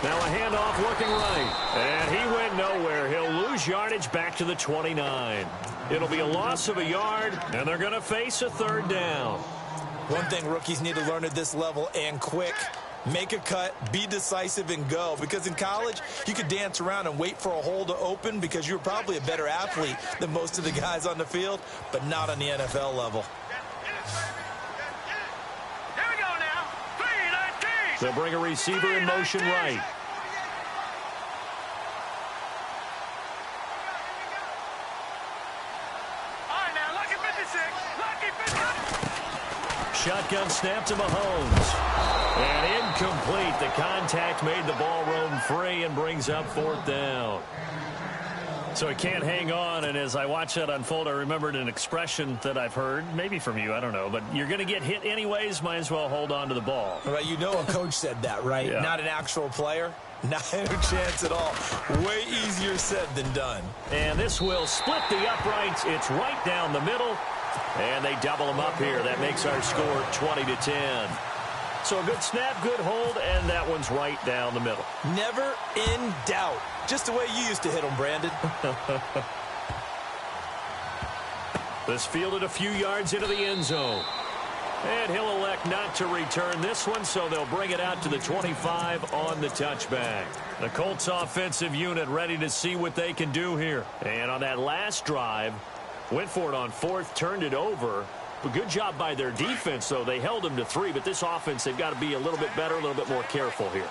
Now a handoff looking right. And he went nowhere. He'll lose yardage back to the 29. It'll be a loss of a yard, and they're going to face a 3rd down. One thing rookies need to learn at this level, and quick, make a cut, be decisive, and go. Because in college, you could dance around and wait for a hole to open because you're probably a better athlete than most of the guys on the field, but not on the NFL level. Here we go now. 3-19. They'll bring a receiver in motion right. All right, now, lucky 56. Lucky 56. Shotgun snap to Mahomes. And incomplete. The contact made the ball roam free and brings up 4th down. So he can't hang on, and as I watch that unfold, I remembered an expression that I've heard, maybe from you, I don't know, but you're going to get hit anyways, might as well hold on to the ball. Well, you know a coach said that, right? Yeah. Not an actual player. Not a chance at all. Way easier said than done. And this will split the uprights. It's right down the middle, and they double them up here. That makes our score 20-10. So a good snap, good hold, and that one's right down the middle. Never in doubt. Just the way you used to hit them, Brandon. This fielded a few yards into the end zone. And he'll elect not to return this one, so they'll bring it out to the 25 on the touchback. The Colts offensive unit ready to see what they can do here. And on that last drive, went for it on fourth, turned it over. But good job by their defense, though. They held them to 3, but this offense, they've got to be a little bit better, a little bit more careful here.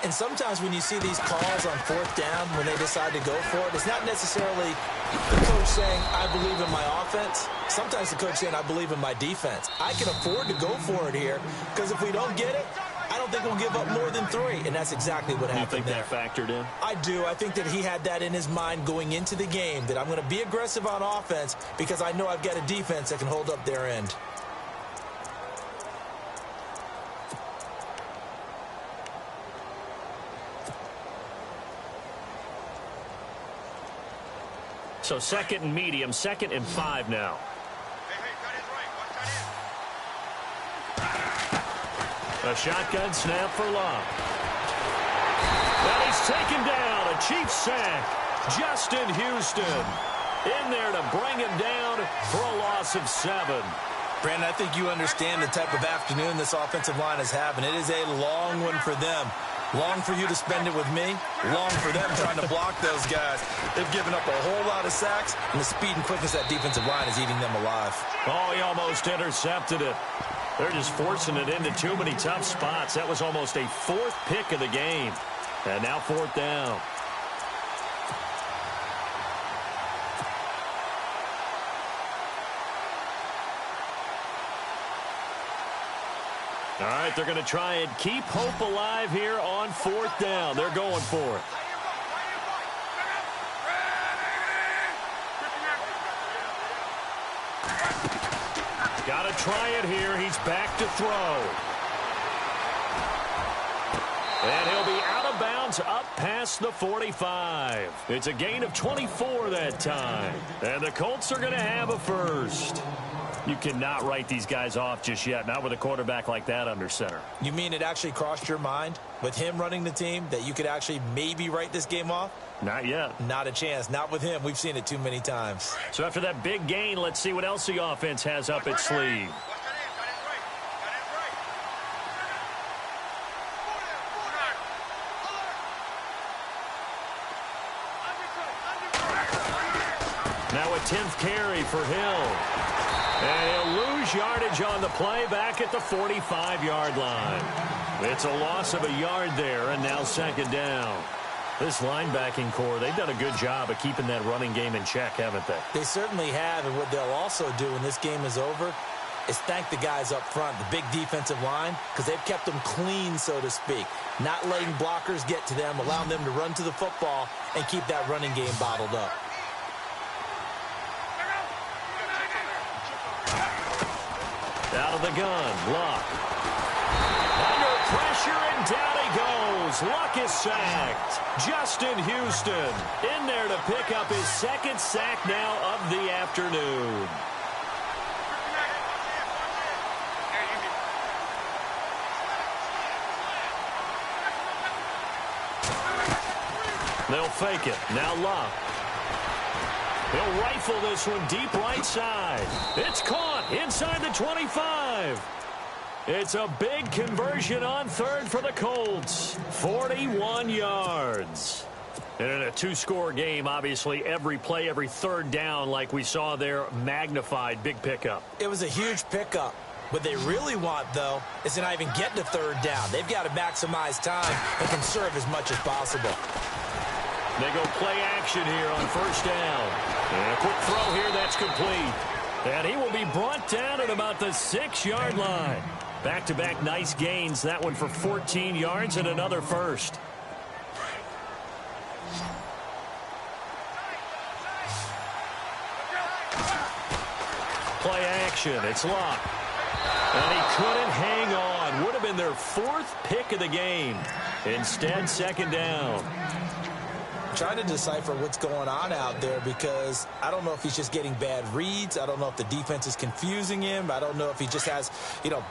And sometimes when you see these calls on fourth down, when they decide to go for it, it's not necessarily the coach saying, I believe in my offense. Sometimes the coach saying, I believe in my defense. I can afford to go for it here, because if we don't get it, I don't think we'll give up more than 3. And that's exactly what happened there. You think that factored in? I do. I think that he had that in his mind going into the game, that I'm going to be aggressive on offense because I know I've got a defense that can hold up their end. So second and medium, 2nd and 5 now. A shotgun snap for Love. And he's taken down. A Chiefs sack. Justin Houston in there to bring him down for a loss of 7. Brandon, I think you understand the type of afternoon this offensive line is having. It is a long one for them. Long for you to spend it with me. Long for them trying to block those guys. They've given up a whole lot of sacks, and the speed and quickness of that defensive line is eating them alive. Oh, he almost intercepted it. They're just forcing it into too many tough spots. That was almost a 4th pick of the game. And now 4th down. All right, they're going to try and keep hope alive here on 4th down. They're going for it. Got to try it here. He's back to throw. And he'll be out of bounds up past the 45. It's a gain of 24 that time. And the Colts are going to have a first. You cannot write these guys off just yet, not with a quarterback like that under center. You mean it actually crossed your mind with him running the team that you could actually maybe write this game off? Not yet. Not a chance. Not with him. We've seen it too many times. So after that big gain, let's see what else the offense has up its sleeve. Now a 10th carry for Hill. And he'll lose yardage on the play back at the 45-yard line. It's a loss of a yard there, and now 2nd down. This linebacking core, they've done a good job of keeping that running game in check, haven't they? They certainly have, and what they'll also do when this game is over is thank the guys up front, the big defensive line, because they've kept them clean, so to speak. Not letting blockers get to them, allowing them to run to the football and keep that running game bottled up. Out of the gun, Luck. Under pressure, and down he goes. Luck is sacked. Justin Houston in there to pick up his 2nd sack now of the afternoon. They'll fake it. Now Luck. He'll rifle this one deep right side. It's caught inside the 25. It's a big conversion on 3rd for the Colts. 41 yards. And in a 2-score game, obviously, every play, every 3rd down, like we saw there, magnified. Big pickup. It was a huge pickup. What they really want, though, is to not even get to 3rd down. They've got to maximize time and conserve as much as possible. They go play action here on 1st down. And a quick throw here, that's complete. And he will be brought down at about the 6-yard line. Back-to-back nice gains. That one for 14 yards and another first. Play action. It's Luck. And he couldn't hang on. Would have been their 4th pick of the game. Instead, 2nd down. trying to decipher what's going on out there because I don't know if he's just getting bad reads. I don't know if the defense is confusing him. I don't know if he just has,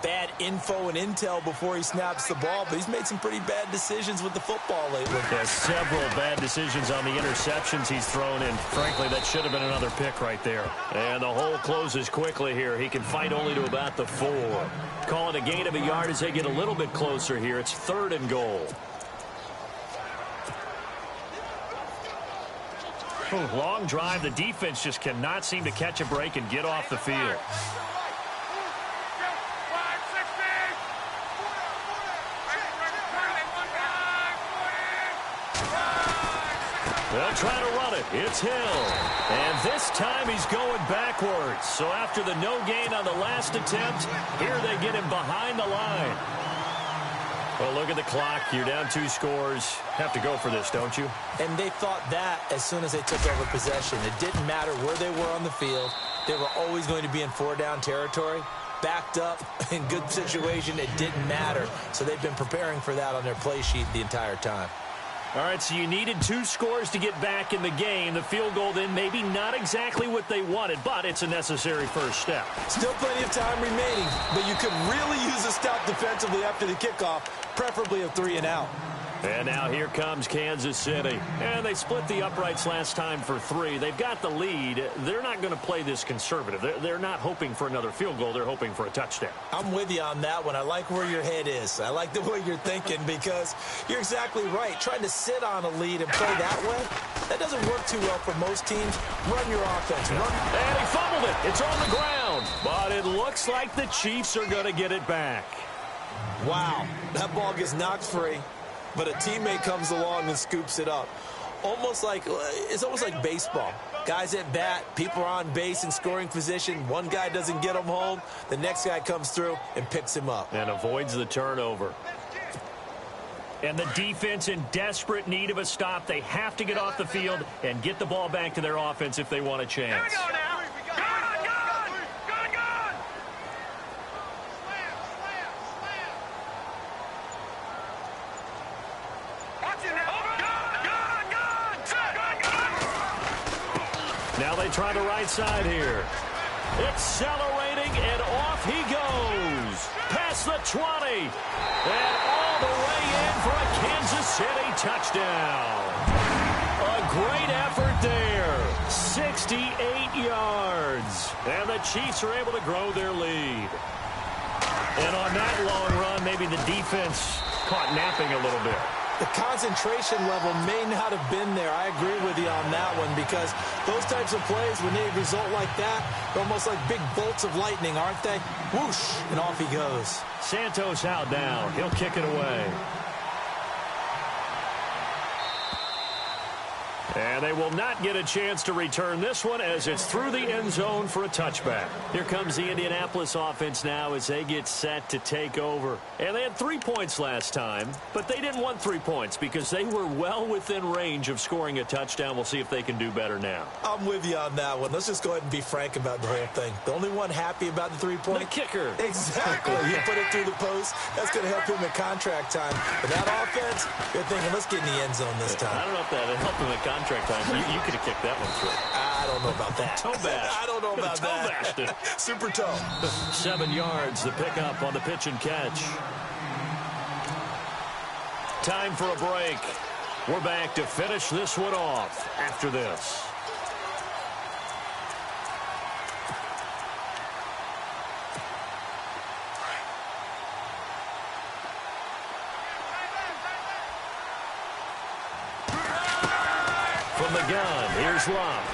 bad info and intel before he snaps the ball. But he's made some pretty bad decisions with the football lately. Yeah, several bad decisions on the interceptions he's thrown in. Frankly, that should have been another pick right there. And the hole closes quickly here. He can fight only to about the 4. Call it a gain of a yard as they get a little bit closer here. It's 3rd and goal. Long drive. The defense just cannot seem to catch a break and get off the field. They'll try to run it. It's Hill. And this time he's going backwards. So after the no gain on the last attempt, here they get him behind the line. Well, look at the clock. You're down 2 scores. Have to go for this, don't you? And they thought that as soon as they took over possession. It didn't matter where they were on the field. They were always going to be in 4-down territory. Backed up, in good situation, it didn't matter. So they've been preparing for that on their play sheet the entire time. All right, so you needed 2 scores to get back in the game. The field goal then maybe not exactly what they wanted, but it's a necessary first step. Still plenty of time remaining, but you could really use a stop defensively after the kickoff, preferably a 3-and-out. And now here comes Kansas City. And they split the uprights last time for 3. They've got the lead. They're not going to play this conservative. They're not hoping for another field goal. They're hoping for a touchdown. I'm with you on that one. I like where your head is. I like the way you're thinking because you're exactly right. Trying to sit on a lead and play that way, that doesn't work too well for most teams. Run your offense. Run. And he fumbled it. It's on the ground. But it looks like the Chiefs are going to get it back. Wow. That ball gets knocked free. But a teammate comes along and scoops it up. It's almost like baseball. Guys at bat, people are on base in scoring position. One guy doesn't get him home. The next guy comes through and picks him up. And avoids the turnover. And the defense in desperate need of a stop. They have to get off the field and get the ball back to their offense if they want a chance. Here we go now. Now they try the right side here. Accelerating, and off he goes. Past the 20. And all the way in for a Kansas City touchdown. A great effort there. 68 yards. And the Chiefs are able to grow their lead. And on that long run, maybe the defense caught napping a little bit. The concentration level may not have been there. I agree with you on that one because those types of plays, when they result like that, they're almost like big bolts of lightning, aren't they? Whoosh, and off he goes. Santos out now. He'll kick it away. And they will not get a chance to return this one as it's through the end zone for a touchback. Here comes the Indianapolis offense now as they get set to take over. And they had 3 points last time, but they didn't want 3 points because they were well within range of scoring a touchdown. We'll see if they can do better now. I'm with you on that one. Let's just go ahead and be frank about the whole thing. The only one happy about the 3-point? The kicker. Exactly. You put it through the post. That's going to help him in contract time. But that offense, you're thinking, let's get in the end zone this time. I don't know if that helped him in contract time. You could have kicked that one through. I don't know about that. Toe bash. I don't know about that. Toe bashed it. Super toe. 7 yards, the pickup on the pitch and catch. Time for a break. We're back to finish this one off after this. From the gun, here's Love.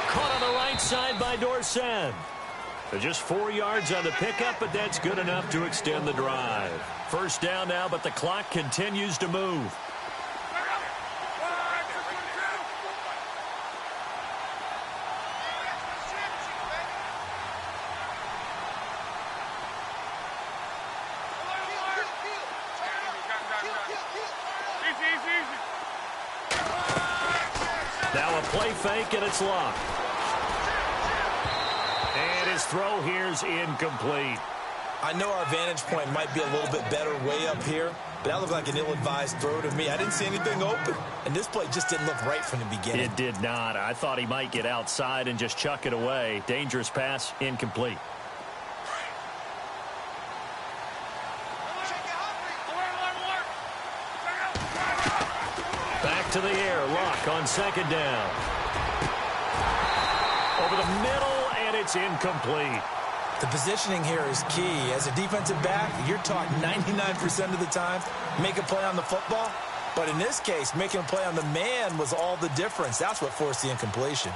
Caught on the right side by Dorsett. Just 4 yards on the pickup, but that's good enough to extend the drive. First down now, but the clock continues to move. Now a play fake, and it's locked. And his throw here's incomplete. I know our vantage point might be a little bit better way up here, but that looked like an ill-advised throw to me. I didn't see anything open, and this play just didn't look right from the beginning. It did not. I thought he might get outside and just chuck it away. Dangerous pass, incomplete. Back to the air. Luck on second down. Over the middle, and it's incomplete. The positioning here is key. As a defensive back, you're taught 99% of the time, make a play on the football. But in this case, making a play on the man was all the difference. That's what forced the incompletion.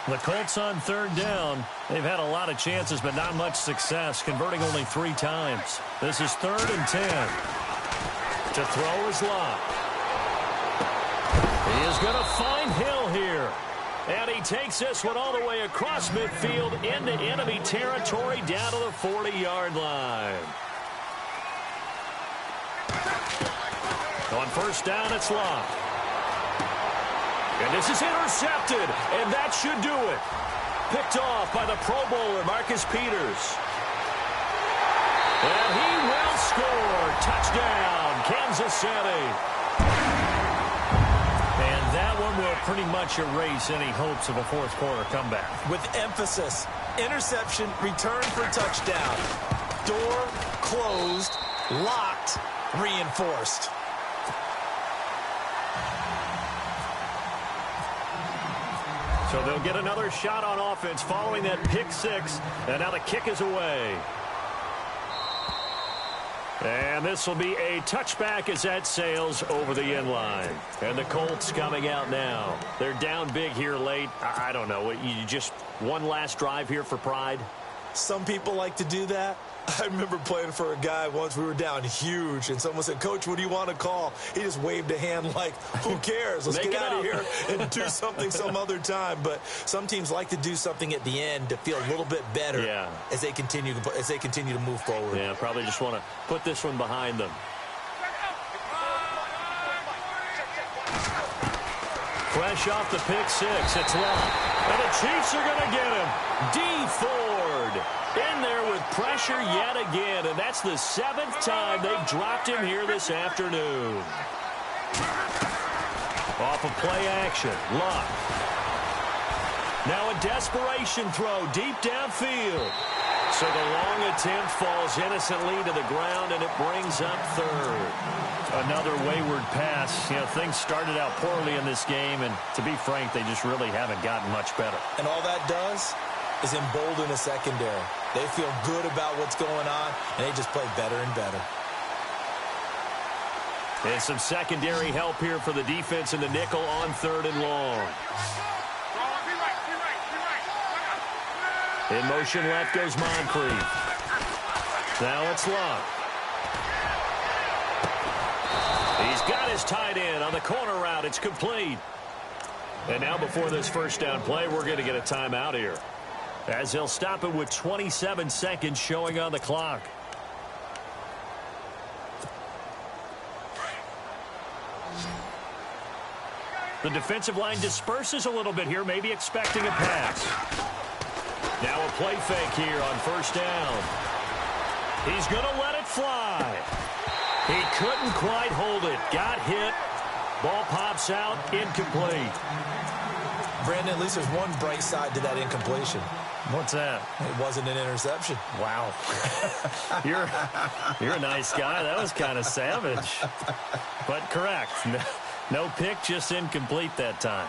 The Colts on third down. They've had a lot of chances, but not much success, converting only 3 times. This is 3rd and 10. To throw is Locke. He is going to find Hill here. And he takes this one all the way across midfield into enemy territory down to the 40-yard line. On first down, it's Locke. And this is intercepted, and that should do it. Picked off by the Pro Bowler, Marcus Peters. And he will score. Touchdown, Kansas City. And that one will pretty much erase any hopes of a fourth-quarter comeback. With emphasis, interception, return for touchdown. Door closed, locked, reinforced. So they'll get another shot on offense following that pick six. And now the kick is away. And this will be a touchback as that sails over the end line. And the Colts coming out now. They're down big here late. I don't know. You just one last drive here for pride? Some people like to do that. I remember playing for a guy once. We were down huge, and someone said, "Coach, what do you want to call?" He just waved a hand like, who cares? Let's get out of here and do something some other time. But some teams like to do something at the end to feel a little bit better as they continue to move forward. Yeah, probably just want to put this one behind them. Fresh off the pick six, it's Locke. And the Chiefs are going to get him. D. Ford in there with pressure yet again, and that's the 7th time they've dropped him here this afternoon. Off of play action, Locke. Now a desperation throw deep downfield. So the long attempt falls innocently to the ground, and it brings up 3rd. Another wayward pass. You know, things started out poorly in this game, and to be frank, they just really haven't gotten much better. And all that does is embolden a secondary. They feel good about what's going on, and they just play better and better. And some secondary help here for the defense in the nickel on 3rd and long. In motion left goes Moncrief. Now it's Locke. He's got his tight end on the corner route. It's complete. And now before this first down play, we're going to get a timeout here, as they'll stop it with 27 seconds showing on the clock. The defensive line disperses a little bit here, maybe expecting a pass. Now a play fake here on first down. He's going to let it fly. He couldn't quite hold it. Got hit. Ball pops out. Incomplete. Brandon, at least there's one bright side to that incompletion. What's that? It wasn't an interception. Wow. You're a nice guy. That was kind of savage. But correct. No pick, just incomplete that time.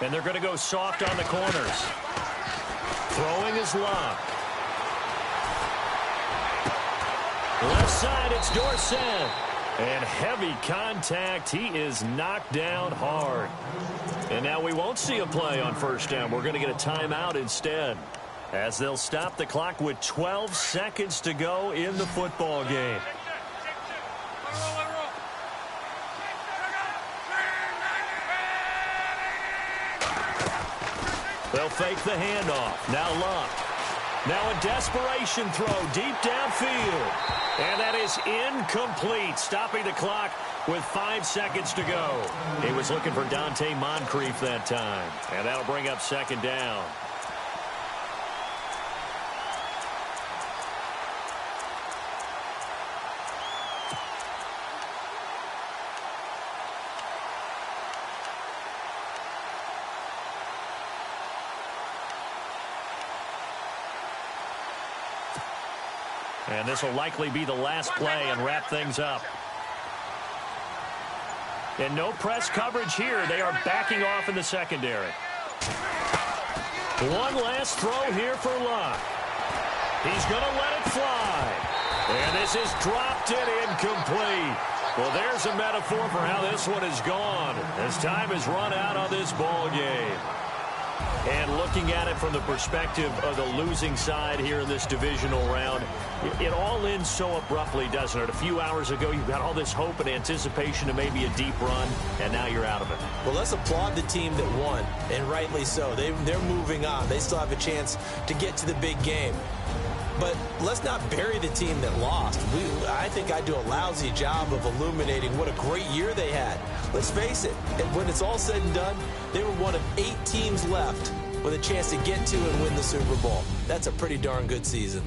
And they're going to go soft on the corners. Throwing is Locke. Left side, it's Dorsett. And heavy contact. He is knocked down hard. And now we won't see a play on first down. We're going to get a timeout instead, as they'll stop the clock with 12 seconds to go in the football game. They'll fake the handoff. Now Locke. Now a desperation throw deep downfield. And that is incomplete, stopping the clock with 5 seconds to go. He was looking for Dante Moncrief that time, and that'll bring up second down. And this will likely be the last play and wrap things up. And no press coverage here. They are backing off in the secondary. One last throw here for Luck. He's going to let it fly. And this is dropped in incomplete. Well, there's a metaphor for how this one is gone, as time has run out on this ball game. And looking at it from the perspective of the losing side here in this divisional round, it all ends so abruptly, doesn't it? A few hours ago, you've got all this hope and anticipation of maybe a deep run, and now you're out of it. Well, let's applaud the team that won, and rightly so. They're moving on. They still have a chance to get to the big game. But let's not bury the team that lost. I think I do a lousy job of illuminating what a great year they had. Let's face it, when it's all said and done, they were one of 8 teams left with a chance to get to and win the Super Bowl. That's a pretty darn good season.